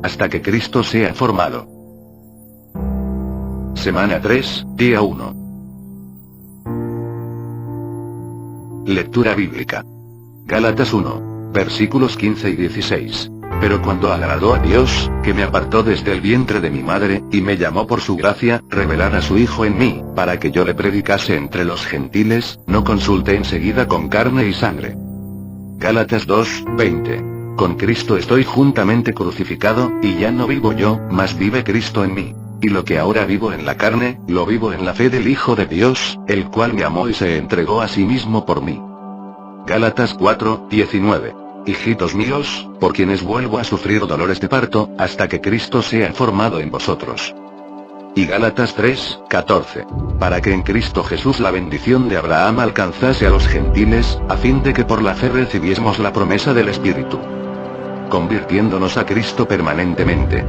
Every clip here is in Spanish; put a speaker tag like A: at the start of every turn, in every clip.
A: hasta que Cristo sea formado. Semana 3, día 1. Lectura bíblica. Gálatas 1, versículos 15 y 16. Pero cuando agradó a Dios, que me apartó desde el vientre de mi madre, y me llamó por su gracia, revelar a su Hijo en mí, para que yo le predicase entre los gentiles, no consulté enseguida con carne y sangre. Gálatas 2, 20. Con Cristo estoy juntamente crucificado, y ya no vivo yo, mas vive Cristo en mí. Y lo que ahora vivo en la carne, lo vivo en la fe del Hijo de Dios, el cual me amó y se entregó a sí mismo por mí. Gálatas 4, 19. Hijitos míos, por quienes vuelvo a sufrir dolores de parto, hasta que Cristo sea formado en vosotros. Y Gálatas 3, 14. Para que en Cristo Jesús la bendición de Abraham alcanzase a los gentiles, a fin de que por la fe recibiésemos la promesa del Espíritu. Convirtiéndonos a Cristo permanentemente.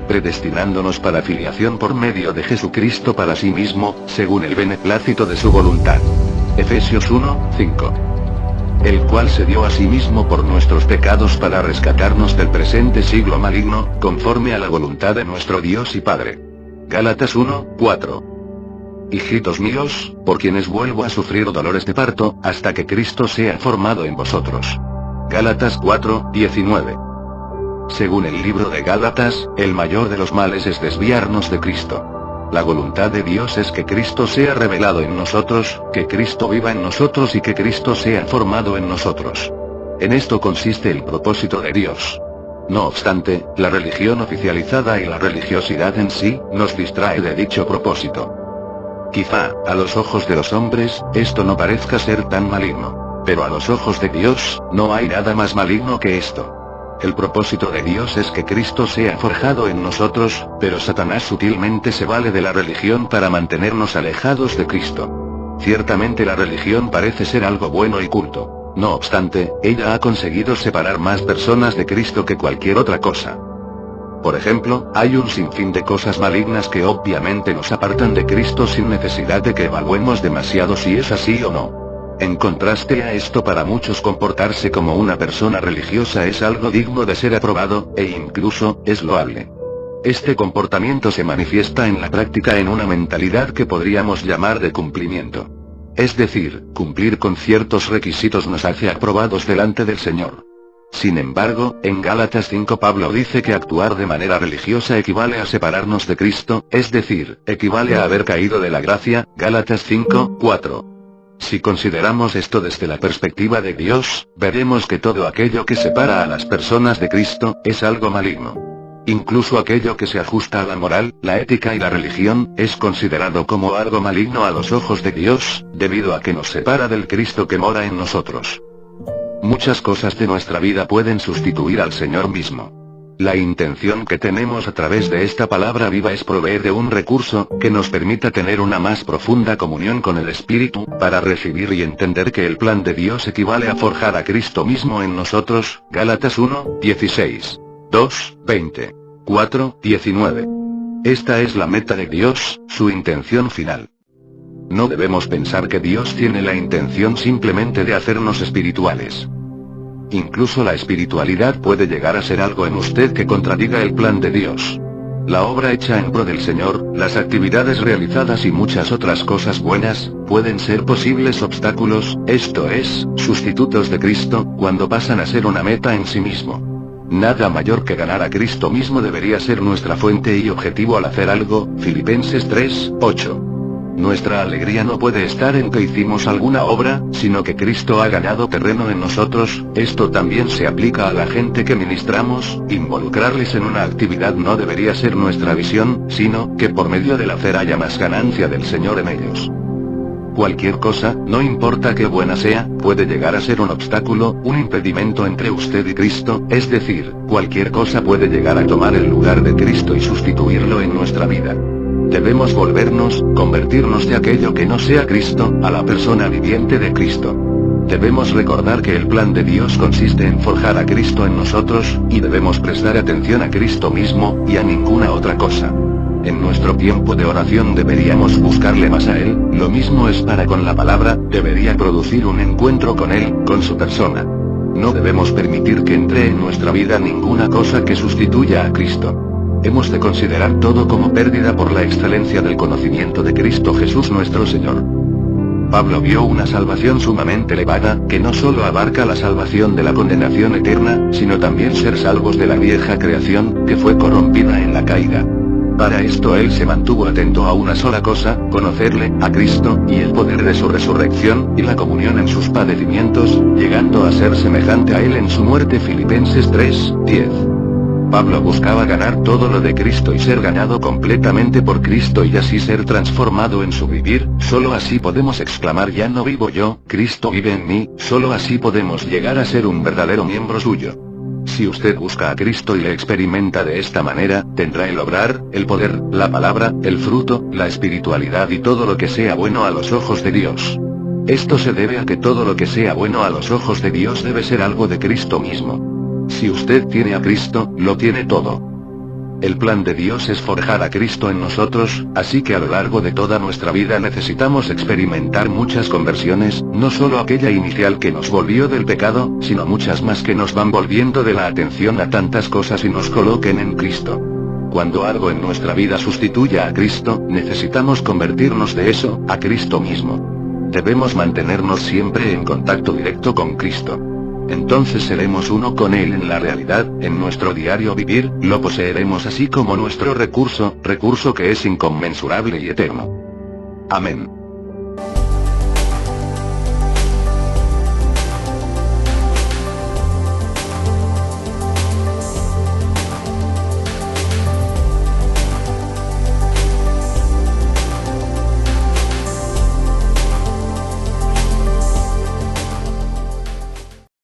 A: Predestinándonos para filiación por medio de Jesucristo para sí mismo, según el beneplácito de su voluntad. Efesios 1, 5. El cual se dio a sí mismo por nuestros pecados para rescatarnos del presente siglo maligno, conforme a la voluntad de nuestro Dios y Padre. Gálatas 1, 4. Hijitos míos, por quienes vuelvo a sufrir dolores de parto, hasta que Cristo sea formado en vosotros. Gálatas 4, 19. Según el libro de Gálatas, el mayor de los males es desviarnos de Cristo. La voluntad de Dios es que Cristo sea revelado en nosotros, que Cristo viva en nosotros y que Cristo sea formado en nosotros. En esto consiste el propósito de Dios. No obstante, la religión oficializada y la religiosidad en sí, nos distrae de dicho propósito. Quizá, a los ojos de los hombres, esto no parezca ser tan maligno. Pero a los ojos de Dios, no hay nada más maligno que esto. El propósito de Dios es que Cristo sea forjado en nosotros, pero Satanás sutilmente se vale de la religión para mantenernos alejados de Cristo. Ciertamente la religión parece ser algo bueno y culto. No obstante, ella ha conseguido separar más personas de Cristo que cualquier otra cosa. Por ejemplo, hay un sinfín de cosas malignas que obviamente nos apartan de Cristo sin necesidad de que evaluemos demasiado si es así o no. En contraste a esto, para muchos comportarse como una persona religiosa es algo digno de ser aprobado, e incluso, es loable. Este comportamiento se manifiesta en la práctica en una mentalidad que podríamos llamar de cumplimiento. Es decir, cumplir con ciertos requisitos nos hace aprobados delante del Señor. Sin embargo, en Gálatas 5 Pablo dice que actuar de manera religiosa equivale a separarnos de Cristo, es decir, equivale a haber caído de la gracia, Gálatas 5, 4. Si consideramos esto desde la perspectiva de Dios, veremos que todo aquello que separa a las personas de Cristo, es algo maligno. Incluso aquello que se ajusta a la moral, la ética y la religión, es considerado como algo maligno a los ojos de Dios, debido a que nos separa del Cristo que mora en nosotros. Muchas cosas de nuestra vida pueden sustituir al Señor mismo. La intención que tenemos a través de esta palabra viva es proveer de un recurso, que nos permita tener una más profunda comunión con el Espíritu, para recibir y entender que el plan de Dios equivale a forjar a Cristo mismo en nosotros, Gálatas 1, 16. 2, 20. 4, 19. Esta es la meta de Dios, su intención final. No debemos pensar que Dios tiene la intención simplemente de hacernos espirituales. Incluso la espiritualidad puede llegar a ser algo en usted que contradiga el plan de Dios. La obra hecha en pro del Señor, las actividades realizadas y muchas otras cosas buenas, pueden ser posibles obstáculos, esto es, sustitutos de Cristo, cuando pasan a ser una meta en sí mismo. Nada mayor que ganar a Cristo mismo debería ser nuestra fuente y objetivo al hacer algo, Filipenses 3, 8. Nuestra alegría no puede estar en que hicimos alguna obra, sino que Cristo ha ganado terreno en nosotros. Esto también se aplica a la gente que ministramos. Involucrarles en una actividad no debería ser nuestra visión, sino que por medio del hacer haya más ganancia del Señor en ellos. Cualquier cosa, no importa qué buena sea, puede llegar a ser un obstáculo, un impedimento entre usted y Cristo, es decir, cualquier cosa puede llegar a tomar el lugar de Cristo y sustituirlo en nuestra vida. Debemos convertirnos de aquello que no sea Cristo, a la persona viviente de Cristo. Debemos recordar que el plan de Dios consiste en forjar a Cristo en nosotros, y debemos prestar atención a Cristo mismo, y a ninguna otra cosa. En nuestro tiempo de oración deberíamos buscarle más a Él, lo mismo es para con la palabra, debería producir un encuentro con Él, con su persona. No debemos permitir que entre en nuestra vida ninguna cosa que sustituya a Cristo. Hemos de considerar todo como pérdida por la excelencia del conocimiento de Cristo Jesús nuestro Señor. Pablo vio una salvación sumamente elevada, que no solo abarca la salvación de la condenación eterna, sino también ser salvos de la vieja creación, que fue corrompida en la caída. Para esto él se mantuvo atento a una sola cosa, conocerle, a Cristo, y el poder de su resurrección, y la comunión en sus padecimientos, llegando a ser semejante a él en su muerte. Filipenses 3:10. Pablo buscaba ganar todo lo de Cristo y ser ganado completamente por Cristo y así ser transformado en su vivir. Solo así podemos exclamar: ya no vivo yo, Cristo vive en mí. Solo así podemos llegar a ser un verdadero miembro suyo. Si usted busca a Cristo y le experimenta de esta manera, tendrá el obrar, el poder, la palabra, el fruto, la espiritualidad y todo lo que sea bueno a los ojos de Dios. Esto se debe a que todo lo que sea bueno a los ojos de Dios debe ser algo de Cristo mismo. Si usted tiene a Cristo, lo tiene todo. El plan de Dios es forjar a Cristo en nosotros, así que a lo largo de toda nuestra vida necesitamos experimentar muchas conversiones, no solo aquella inicial que nos volvió del pecado, sino muchas más que nos van volviendo de la atención a tantas cosas y nos coloquen en Cristo. Cuando algo en nuestra vida sustituya a Cristo, necesitamos convertirnos de eso, a Cristo mismo. Debemos mantenernos siempre en contacto directo con Cristo. Entonces seremos uno con Él en la realidad, en nuestro diario vivir, lo poseeremos así como nuestro recurso que es inconmensurable y eterno. Amén.